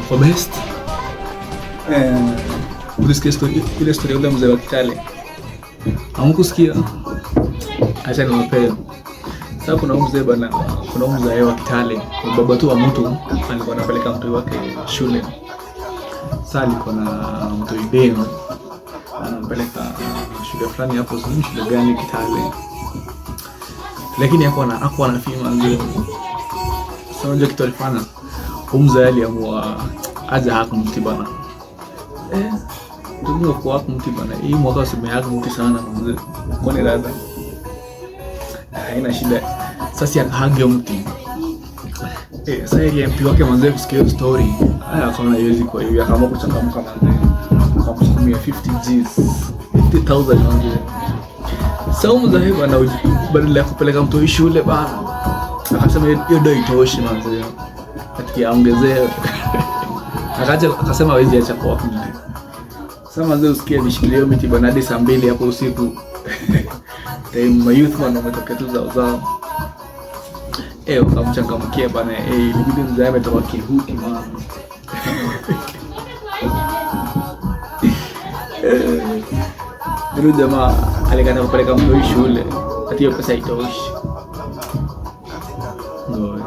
Kwa best. Ulisikia ile story ya ule mzee wa Kitale? Hamkusikia? Acha niwape. Sasa kuna mzee bana, kuna mzee wa Kitale, baba tu wa mtu alikuwa anapeleka mtoto wake shule. Sasa alikuwa na mtoto deno anampeleka shule fulani hapo, sio shule gani Kitale. Lakini hakuwa na fima nzuri. Sasa ndio kitu alifanya. Mzee aliamua aje hakumti bana. Ndio kwa hakumti bana. Hii mwaka useme hakumti sana mzee. Kwani dada? Haina shida. Sasa akahage mti. Sasa ile MP wake mzee kusikia story. Akaona yezi kwa hiyo akaamua kuchangamka mzee. Akamsukumia 50 Gs. 50,000 mzee. Sasa mzee bana badala ya kupeleka mtu shule bana. Akasema hiyo ndio itoshi mzee. Ationgezee. Akasema hawezi acha kwa hapo. Sasa mzee usikie nishikilie miti bana hadi saa 2 hapo usiku. My youth man wametokea tu zao. Ukamchangamkia bana, ilibidi mzee ametoka kihuki mwana. Ndio jamaa alikata kupeleka mtoto shule. Ati hiyo pesa haitoshi. Ndio.